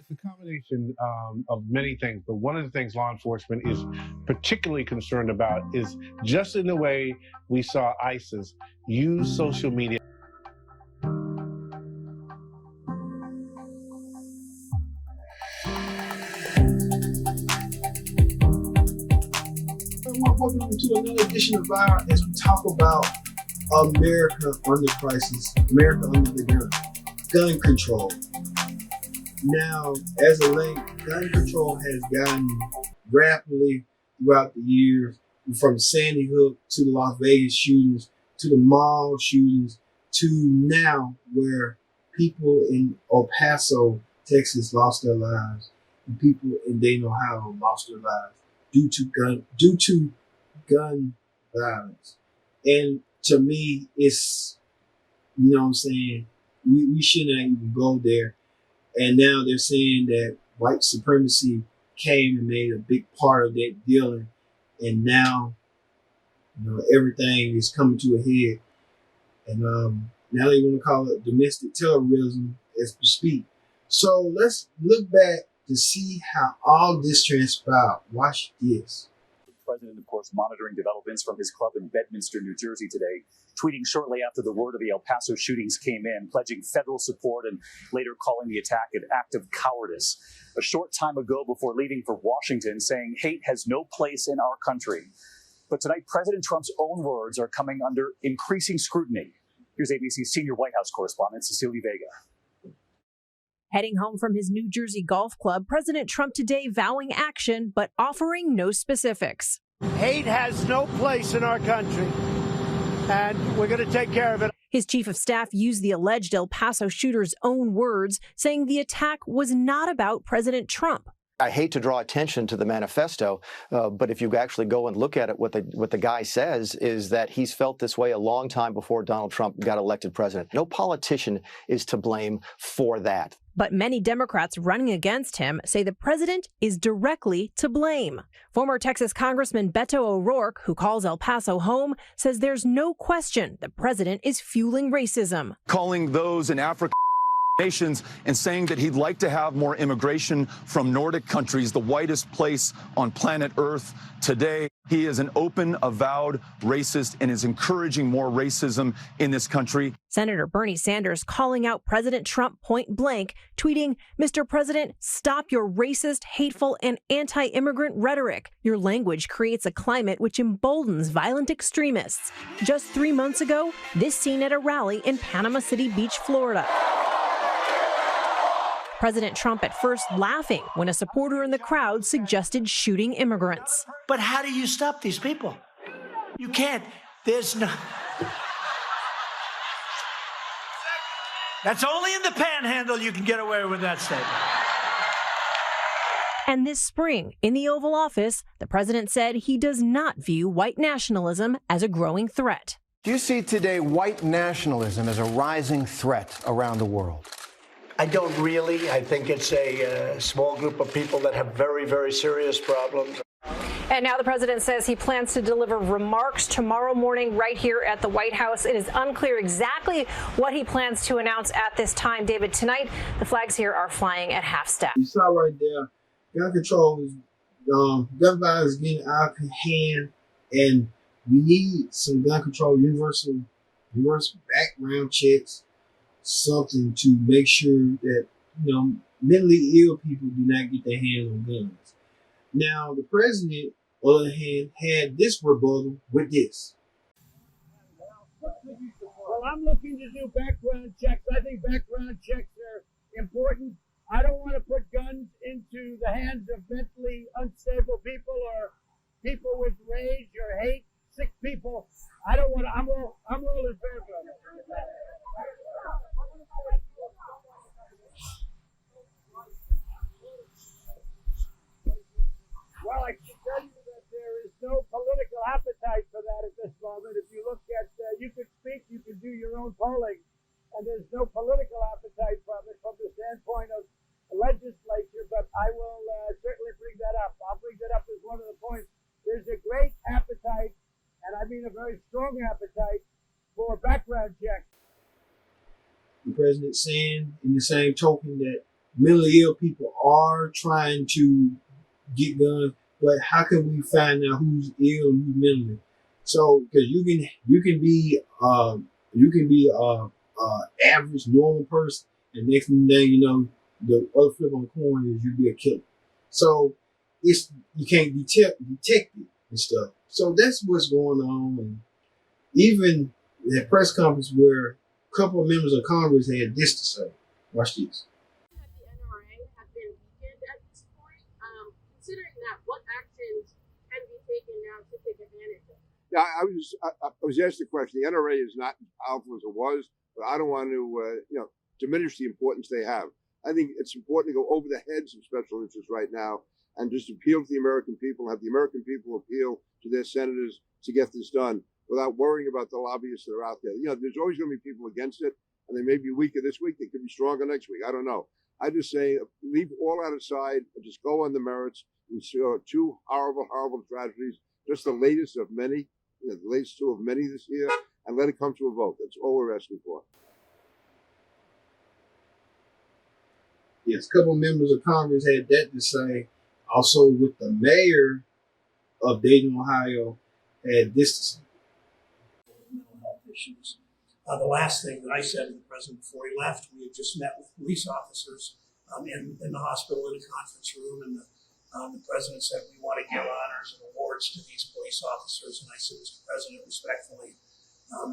it's a combination of many things, but one of the things law enforcement is particularly concerned about is just in the way we saw ISIS use social media. Welcome to another edition of our, as we talk about America under crisis, America under the gun control. Now, as of late, gun control has gotten rapidly throughout the years, from Sandy Hook to the Las Vegas shootings, to the mall shootings, to now where people in El Paso, Texas lost their lives, and people in Dayton, Ohio lost their lives due to gun violence. And to me, it's, you know what I'm saying, we shouldn't even go there. And now they're saying that white supremacy came and made a big part of that dealing. And now, you know, everything is coming to a head. And now they want to call it domestic terrorism as we speak. So let's look back to see how all this transpired. Watch this. The president, of course, monitoring developments from his club in Bedminster, New Jersey today, tweeting shortly after the word of the El Paso shootings came in, pledging federal support and later calling the attack an act of cowardice. A short time ago before leaving for Washington, saying hate has no place in our country. But tonight, President Trump's own words are coming under increasing scrutiny. Here's ABC's senior White House correspondent, Cecilia Vega. Heading home from his New Jersey golf club, President Trump today vowing action, but offering no specifics. Hate has no place in our country, and we're going to take care of it. His chief of staff used the alleged El Paso shooter's own words, saying the attack was not about President Trump. I hate to draw attention to the manifesto, but if you actually go and look at it, what the guy says is that he's felt this way a long time before Donald Trump got elected president. No politician is to blame for that. But many Democrats running against him say the president is directly to blame. Former Texas Congressman Beto O'Rourke, who calls El Paso home, says there's no question the president is fueling racism. Calling those in Africa nations and saying that he'd like to have more immigration from Nordic countries, the whitest place on planet Earth today. He is an open, avowed racist and is encouraging more racism in this country. Senator Bernie Sanders calling out President Trump point blank, tweeting, "Mr. President, stop your racist, hateful, and anti-immigrant rhetoric. Your language creates a climate which emboldens violent extremists." Just 3 months ago, this scene at a rally in Panama City Beach, Florida. President Trump at first laughing when a supporter in the crowd suggested shooting immigrants. But how do you stop these people? You can't. There's no... That's only in the panhandle you can get away with that statement. And this spring, in the Oval Office, the president said he does not view white nationalism as a growing threat. Do you see today white nationalism as a rising threat around the world? I don't really. I think it's a small group of people that have very, very serious problems. And now the president says he plans to deliver remarks tomorrow morning right here at the White House. It is unclear exactly what he plans to announce at this time. David, tonight, the flags here are flying at half staff. You saw right there, gun control is, gun violence is getting out of hand, and we need some gun control, universal background checks, something to make sure that, you know, mentally ill people do not get their hands on guns. Now, the president, on the other hand, had this rebuttal with this. Well, I'm looking to do background checks. I think background checks are important. I don't want to put guns into the hands of mentally unstable people or people with rage or hate, sick people. I don't want to. I'm all in favor of it. Well, I can tell you that there is no political appetite for that at this moment. If you look at, you could speak, you could do your own polling, and there's no political appetite from it from the standpoint of the legislature, but I will certainly bring that up. I'll bring that up as one of the points. There's a great appetite, and I mean a very strong appetite, for background checks. The president saying in the same token that, mentally ill people are trying to get guns, but how can we find out who's ill and who's mentally? So, because you can be average normal person, and next thing you know, the other flip on the coin is you be a killer. So you can't detect it and stuff. So that's what's going on. And even that press conference where a couple of members of Congress had this to say. Watch this. The NRA have been weakened at this point. Considering that, what actions can be taken now to take advantage of it? Yeah, I was asked the question. The NRA is not as powerful as it was, but I don't want to diminish the importance they have. I think it's important to go over the heads of special interests right now and just appeal to the American people, have the American people appeal to their senators to get this done without worrying about the lobbyists that are out there. There's always going to be people against it, and they may be weaker this week. They could be stronger next week. I don't know. I just say leave all that aside and just go on the merits. We saw two horrible, horrible tragedies, just the latest of many, the latest two of many this year, and let it come to a vote. That's all we're asking for. Yes, a couple of members of Congress had that to say. Also, with the mayor of Dayton, Ohio, had this to say. Mental health issues. The last thing that I said to the president before he left, we had just met with police officers in the hospital in a conference room, and the president said, we want to give honors and awards to these police officers. And I said, Mr. President, respectfully,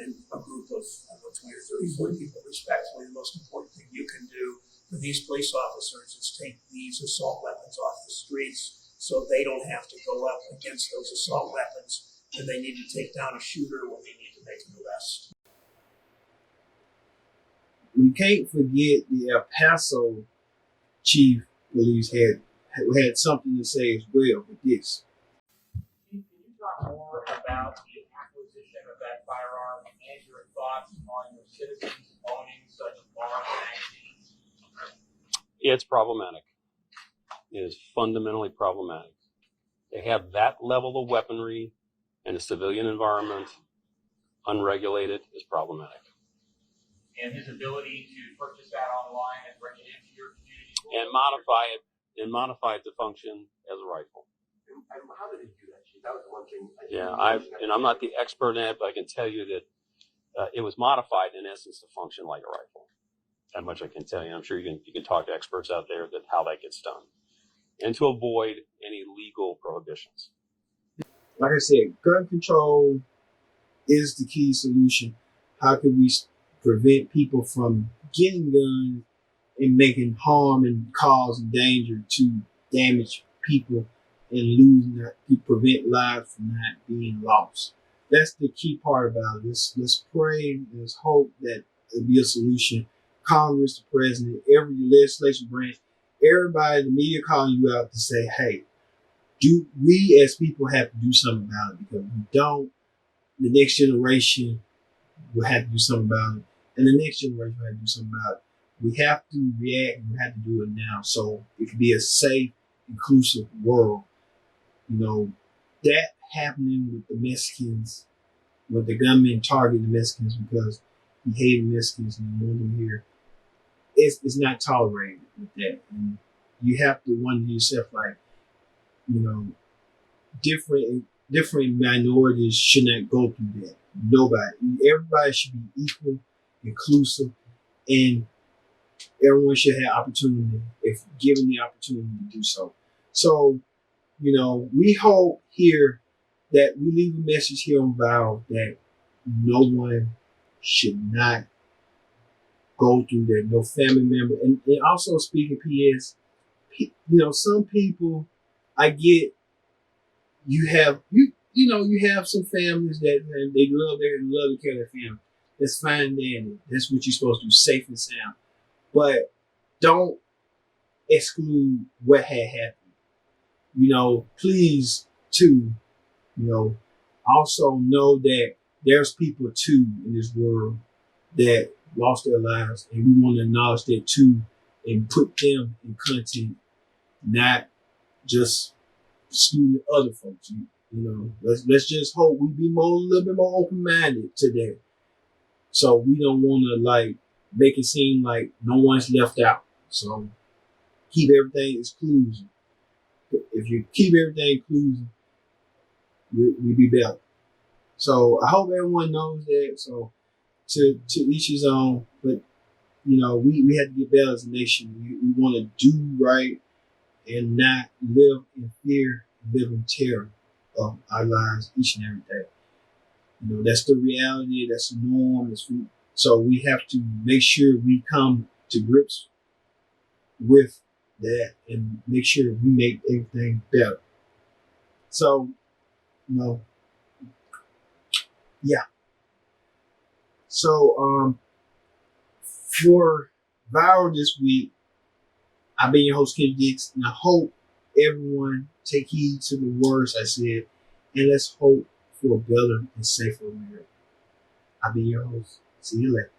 in a group of 20 or 30, 40 people, respectfully, the most important thing you can do for these police officers is take these assault weapons off the streets so they don't have to go up against those assault weapons and they need to take down a shooter when they need to make an arrest. We can't forget the El Paso chief police had something to say as well with this. Can you talk more about the acquisition of that firearm and your thoughts on your citizens owning such large magazines? It's problematic. It is fundamentally problematic. They have that level of weaponry in a civilian environment, unregulated, is problematic. And his ability to purchase that online and bring it into your community And modify it to function as a rifle. How did he do that, Chief? That was the one thing. I'm not the expert in it, but I can tell you that it was modified in essence to function like a rifle. That much I can tell you. I'm sure you can talk to experts out there that how that gets done, and to avoid any legal prohibitions. Like I said, gun control is the key solution. How can we prevent people from getting guns and making harm and causing danger to damage people and prevent lives from not being lost? That's the key part about it. Let's pray, let's hope that there'll be a solution. Congress, the president, every legislation branch, everybody, the media calling you out to say, hey, we as people have to do something about it, because we don't, the next generation will have to do something about it, and the next generation will have to do something about it. We have to react, and we have to do it now so it can be a safe, inclusive world. That happening with the Mexicans, with the gunmen targeting the Mexicans because he hated Mexicans and he wanted them here, it's not tolerated with that. And you have to wonder to yourself, like, different minorities should not go through that. Everybody should be equal, inclusive, and everyone should have opportunity if given the opportunity to do so. So, we hope here that we leave a message here on Vow that no one should not go through that, no family member. And also speaking PS, some people, I get, you have some families that they love to care their family. That's fine, Danny. That's what you're supposed to do, safe and sound. But don't exclude what had happened. Please, too, also know that there's people too in this world that lost their lives, and we want to acknowledge that too and put them in content, not just excluding other folks. Let's just hope we be a little bit more open-minded today, so we don't want to make it seem like no one's left out. So keep everything exclusion. If you keep everything inclusion, we be better. So I hope everyone knows that. So to each his own, but we have to get better as a nation. We want to do right and not live in fear, live in terror of our lives each and every day. That's the reality, that's the norm. So we have to make sure we come to grips with that and make sure we make everything better. So, yeah. So, for Viral this week, I've been your host, Kenny Dix, and I hope everyone take heed to the words I said, and let's hope for a better and safer America. I'll be your host. See you later.